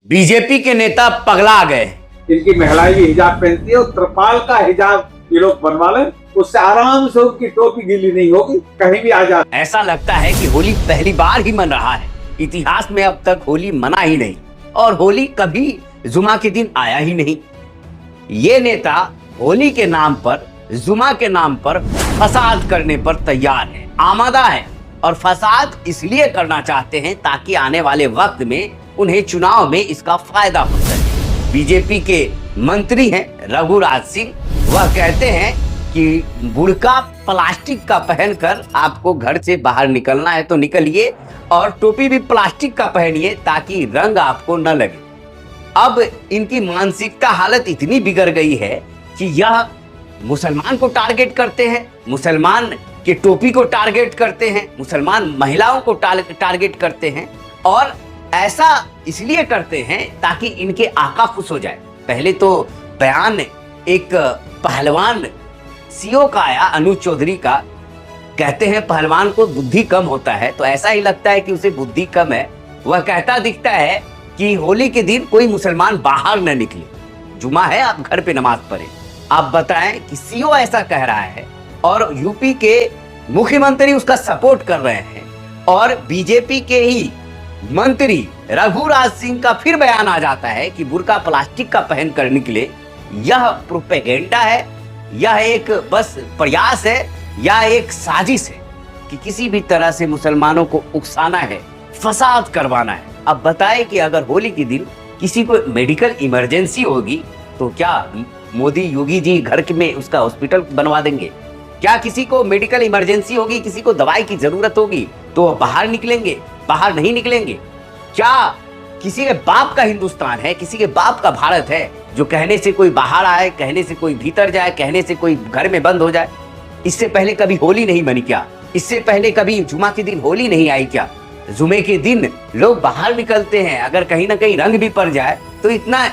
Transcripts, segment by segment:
BJP के नेता पगला गए। इनकी महिलाएं भी हिजाब पहनती है और त्रिपाल का हिजाब ये लोग बनवा लें, उससे आराम से उनकी टोपी गीली नहीं होगी, कहीं भी आ जा। ऐसा लगता है कि होली पहली बार ही मन रहा है। इतिहास में अब तक होली मना ही नहीं और होली कभी जुमा के दिन आया ही नहीं। ये नेता होली के नाम पर, जुमा के नाम पर फसाद करने पर तैयार है, आमादा है और फसाद इसलिए करना चाहते हैं ताकि आने वाले वक्त में उन्हें चुनाव में इसका फायदा हो सके। बीजेपी के मंत्री हैं रघुराज सिंह, वह कहते हैं कि बुर्का प्लास्टिक का पहनकर आपको घर से बाहर निकलना है तो निकलिए और टोपी भी प्लास्टिक का पहनिए ताकि रंग आपको न लगे। अब इनकी मानसिकता हालत इतनी बिगड़ गई है कि यह मुसलमान को टारगेट करते हैं, मुसलमान के टोपी को टारगेट करते हैं, मुसलमान महिलाओं को टारगेट करते हैं और ऐसा इसलिए करते हैं ताकि इनके आका खुश हो जाए। पहले तो बयान एक पहलवान सीओ का आया, अनुज चौधरी का, कहते हैं पहलवान को बुद्धि कम होता है, तो ऐसा ही लगता है कि उसे बुद्धि कम है। वह कहता दिखता है कि होली के दिन कोई मुसलमान बाहर न निकले, जुमा है आप घर पे नमाज पढ़े। आप बताएं कि सीओ ऐसा कह रहा है और यूपी के मुख्यमंत्री उसका सपोर्ट कर रहे हैं और बीजेपी के ही मंत्री रघुराज सिंह का फिर बयान आ जाता है कि बुर्का प्लास्टिक का पहन कर निकले। यह प्रोपेगेंडा है, यह एक बस प्रयास है या एक साजिश है कि किसी भी तरह से मुसलमानों को उकसाना है, फसाद करवाना है। अब बताएं कि अगर होली के दिन किसी को मेडिकल इमरजेंसी होगी तो क्या मोदी योगी जी घर में उसका हॉस्पिटल बनवा देंगे? क्या किसी को मेडिकल इमरजेंसी होगी, किसी को दवाई की जरूरत होगी तो बाहर निकलेंगे? बाहर नहीं निकलेंगे। क्या किसी के बाप का हिंदुस्तान है, किसी के बाप का भारत है जो कहने से कोई बाहर आए, कहने से कोई भीतर जाए, कहने से कोई घर में बंद हो जाए? इससे पहले कभी होली नहीं बनी क्या? इससे पहले कभी जुमा के दिन होली नहीं आई क्या? जुमे के दिन लोग बाहर निकलते हैं, अगर कहीं ना कहीं रंग भी पड़ जाए तो इतना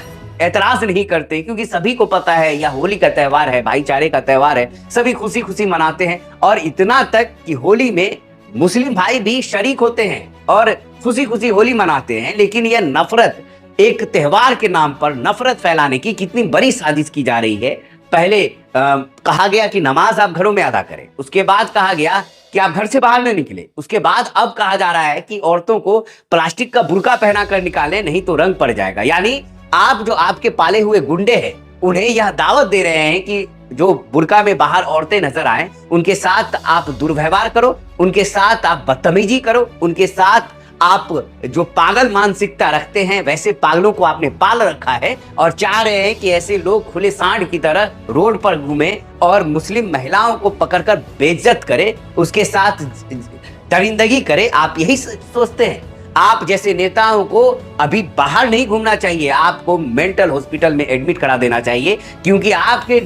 एतराज नहीं करते क्योंकि सभी को पता है यह होली का त्योहार है, भाईचारे का त्योहार है, सभी खुशी खुशी मनाते हैं। और इतना तक कि होली में मुस्लिम भाई भी शरीक होते हैं और खुशी खुशी होली मनाते हैं। लेकिन यह नफरत, एक त्योहार के नाम पर नफरत फैलाने की कितनी बड़ी साजिश की जा रही है। पहले कहा गया कि नमाज आप घरों में अदा करें, उसके बाद कहा गया कि आप घर से बाहर न निकले, उसके बाद अब कहा जा रहा है कि औरतों को प्लास्टिक का बुर्का पहना कर निकालें नहीं तो रंग पड़ जाएगा। यानी आप जो आपके पाले हुए गुंडे हैं उन्हें यह दावत दे रहे हैं कि जो बुर्का में बाहर औरतें नजर आए उनके साथ आप दुर्व्यवहार करो, उनके साथ आप बदतमीजी करो, उनके साथ आप जो पागल मानसिकता रखते हैं वैसे पागलों को आपने पाल रखा है और चाह रहे हैं कि ऐसे लोग खुले सांड की तरह रोड पर घूमे और मुस्लिम महिलाओं को पकड़कर बेइज्जत करे, उसके साथ दरिंदगी करे। आप यही सोचते हैं? आप जैसे नेताओं को अभी बाहर नहीं घूमना चाहिए, आपको मेंटल हॉस्पिटल में एडमिट करा देना चाहिए क्योंकि आपके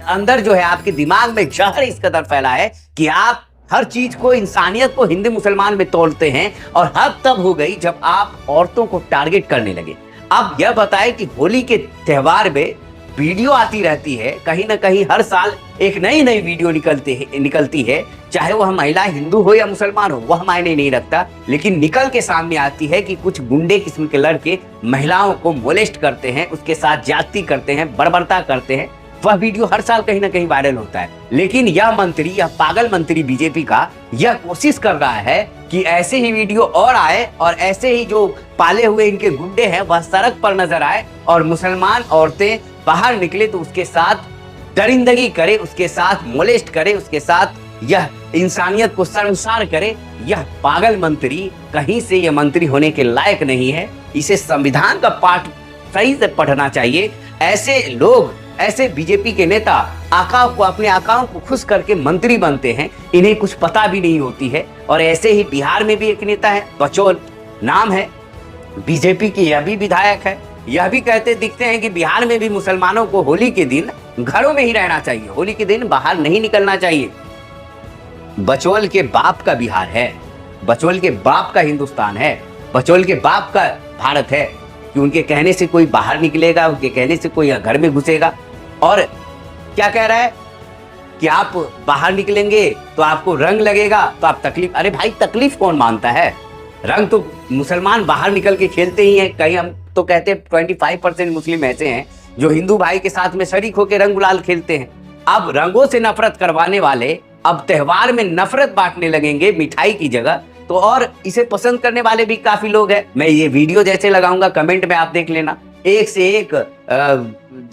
अंदर जो है, आपके दिमाग में जहर इस कदर फैला है कि आप हर चीज को, इंसानियत को हिंदू मुसलमान में तोड़ते हैं। और हद तब हो गई जब आप औरतों को टारगेट करने लगे। अब यह बताएं कि होली के त्योहार में वीडियो आती रहती है, कहीं ना कहीं हर साल एक नई नई वीडियो निकलती है, चाहे वह महिला हिंदू हो या मुसलमान हो, वह मायने नहीं रखता, लेकिन निकल के सामने आती है कि कुछ गुंडे किस्म के लड़के महिलाओं को मोलेस्ट करते हैं, उसके साथ ज्यादती करते हैं, बर्बरता करते हैं। वह वीडियो हर साल कहीं ना कहीं वायरल होता है। लेकिन यह मंत्री, यह पागल मंत्री बीजेपी का, यह कोशिश कर रहा है कि ऐसे ही वीडियो और आए और ऐसे ही जो पाले हुए इनके गुंडे हैं वह सड़क पर नजर आए और मुसलमान औरतें बाहर निकले तो उसके साथ दरिंदगी करे, उसके साथ मोलेस्ट करे, उसके साथ यह इंसानियत को शर्मसार करे। यह पागल मंत्री कहीं से यह मंत्री होने के लायक नहीं है। इसे संविधान का पाठ सही से पढ़ना चाहिए। ऐसे लोग, ऐसे बीजेपी के नेता अपने आकाओं को खुश करके मंत्री बनते हैं, इन्हें कुछ पता भी नहीं होती है। और ऐसे ही बिहार में भी एक नेता है, बचौल नाम है, बीजेपी की, यह भी विधायक है, यह भी कहते दिखते हैं कि बिहार में भी मुसलमानों को होली के दिन घरों में ही रहना चाहिए, होली के दिन बाहर नहीं निकलना चाहिए। बचौल के बाप का बिहार है, बचौल के बाप का हिंदुस्तान है, बचौल के बाप का भारत है कि उनके कहने से कोई बाहर निकलेगा, उनके कहने से कोई घर में घुसेगा। और क्या कह रहा है कि आप बाहर निकलेंगे तो आपको रंग लगेगा तो आप तकलीफ। अरे भाई, तकलीफ कौन मानता है? रंग तो मुसलमान बाहर निकल के खेलते ही हैं। कहीं हम तो कहते हैं 25% मुस्लिम ऐसे हैं जो हिंदू भाई के साथ में शरीक होकर रंग गुलाल खेलते हैं। अब रंगों से नफरत करवाने वाले अब त्योहार में नफरत बांटने लगेंगे मिठाई की जगह, तो और इसे पसंद करने वाले भी काफी लोग हैं। मैं ये वीडियो जैसे लगाऊंगा कमेंट में आप देख लेना, एक से एक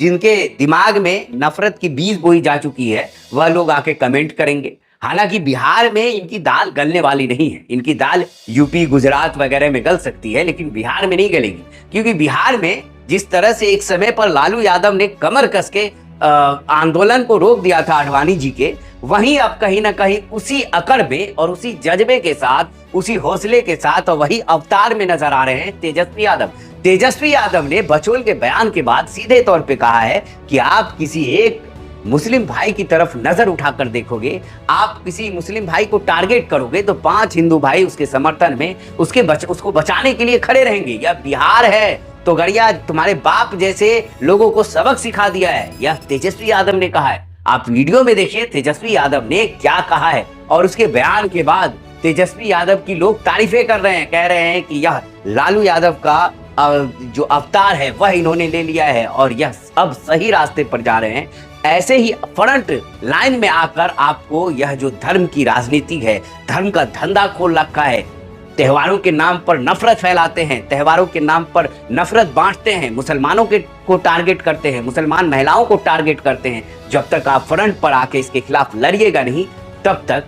जिनके दिमाग में नफरत की बीज बोई जा चुकी है वह लोग आके कमेंट करेंगे। हालांकि बिहार में इनकी दाल गलने वाली नहीं है, इनकी दाल यूपी गुजरात वगैरह में गल सकती है लेकिन बिहार में नहीं गलेगी, क्योंकि बिहार में जिस तरह से एक समय पर लालू यादव ने कमर कस के आंदोलन को रोक दिया था आडवाणी जी के, वहीं अब कहीं ना कहीं उसी अकड़ में और उसी जज्बे के साथ, उसी हौसले के साथ और वही अवतार में नजर आ रहे हैं तेजस्वी यादव। तेजस्वी यादव ने बचोल के बयान के बाद सीधे तौर पे कहा है कि आप किसी एक मुस्लिम भाई की तरफ नजर उठाकर देखोगे, आप किसी मुस्लिम भाई को टारगेट करोगे तो 5 हिंदू भाई उसके समर्थन में उसको बचाने के लिए खड़े रहेंगे। यह बिहार है तो गड़िया तुम्हारे बाप जैसे लोगों को सबक सिखा दिया है, यह तेजस्वी यादव ने कहा है। आप वीडियो में देखिए तेजस्वी यादव ने क्या कहा है, और उसके बयान के बाद तेजस्वी यादव की लोग तारीफें कर रहे हैं, कह रहे हैं कि यह लालू यादव का जो अवतार है वह इन्होंने ले लिया है और यह अब सही रास्ते पर जा रहे हैं। ऐसे ही फ्रंट लाइन में आकर आपको यह जो धर्म की राजनीति है, धर्म का धंधा खोल रखा है, त्योहारों के नाम पर नफरत फैलाते हैं, त्योहारों के नाम पर नफरत बांटते हैं, मुसलमानों को टारगेट करते हैं, मुसलमान महिलाओं को टारगेट करते हैं। जब तक आप फ्रंट पर आके इसके खिलाफ लड़िएगा नहीं तब तक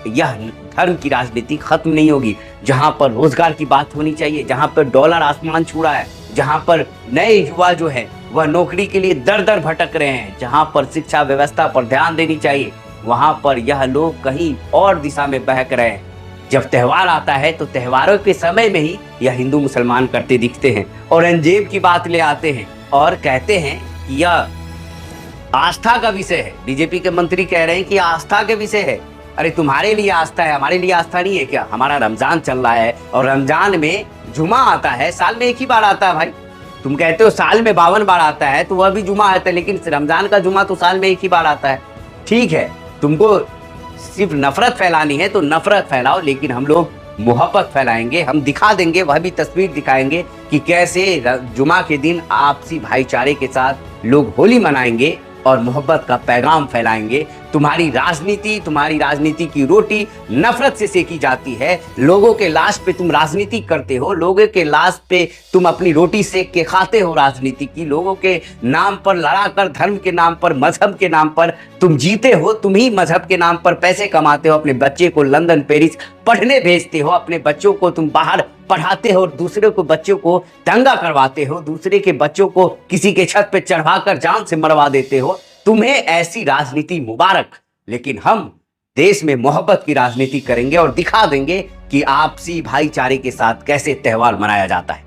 यह धर्म की राजनीति खत्म नहीं होगी। जहां पर रोजगार की बात होनी चाहिए, जहां पर डॉलर आसमान छू रहा है, जहां पर नए युवा जो है वह नौकरी के लिए दर दर भटक रहे हैं, जहां पर शिक्षा व्यवस्था पर ध्यान देनी चाहिए, वहां पर यह लोग कहीं और दिशा में बहक रहे हैं। जब त्योहार आता है तो त्योहारों के समय में ही यह हिंदू मुसलमान करते दिखते हैं, औरंगजेब की बात ले आते हैं और कहते हैं कि यह आस्था का विषय है। बीजेपी के मंत्री कह रहे हैं कि आस्था के विषय है। अरे तुम्हारे लिए आस्था है, हमारे लिए आस्था नहीं है क्या? हमारा रमजान चल रहा है और रमजान में जुमा आता है, साल में एक ही बार आता है भाई। तुम कहते हो साल में 52 बार आता है तो वह भी जुमा आता है, लेकिन रमजान का जुमा तो साल में एक ही बार आता है। ठीक है, तुमको सिर्फ नफरत फैलानी है तो नफरत फैलाओ, लेकिन हम लोग मोहब्बत फैलाएंगे। हम दिखा देंगे, वह भी तस्वीर दिखाएंगे कि कैसे जुमा के दिन आपसी भाईचारे के साथ लोग होली मनाएंगे और मोहब्बत का पैगाम फैलाएंगे। तुम्हारी राजनीति की रोटी नफरत से सेकी जाती है। लोगों के लाश पे तुम राजनीति करते हो, लोगों के लाश पे तुम अपनी रोटी सेक के खाते हो राजनीति की। लोगों के नाम पर लड़ाकर, धर्म के नाम पर, मजहब के नाम पर तुम जीते हो। तुम ही मजहब के नाम पर पैसे कमाते हो, अपने बच्चे को लंदन पेरिस पढ़ने भेजते हो, अपने बच्चों को तुम बाहर पढ़ाते हो, दूसरे को बच्चों को दंगा करवाते हो, दूसरे के बच्चों को किसी के छत पे चढ़वाकर जान से मरवा देते हो। तुम्हें ऐसी राजनीति मुबारक, लेकिन हम देश में मोहब्बत की राजनीति करेंगे और दिखा देंगे कि आपसी भाईचारे के साथ कैसे त्योहार मनाया जाता है।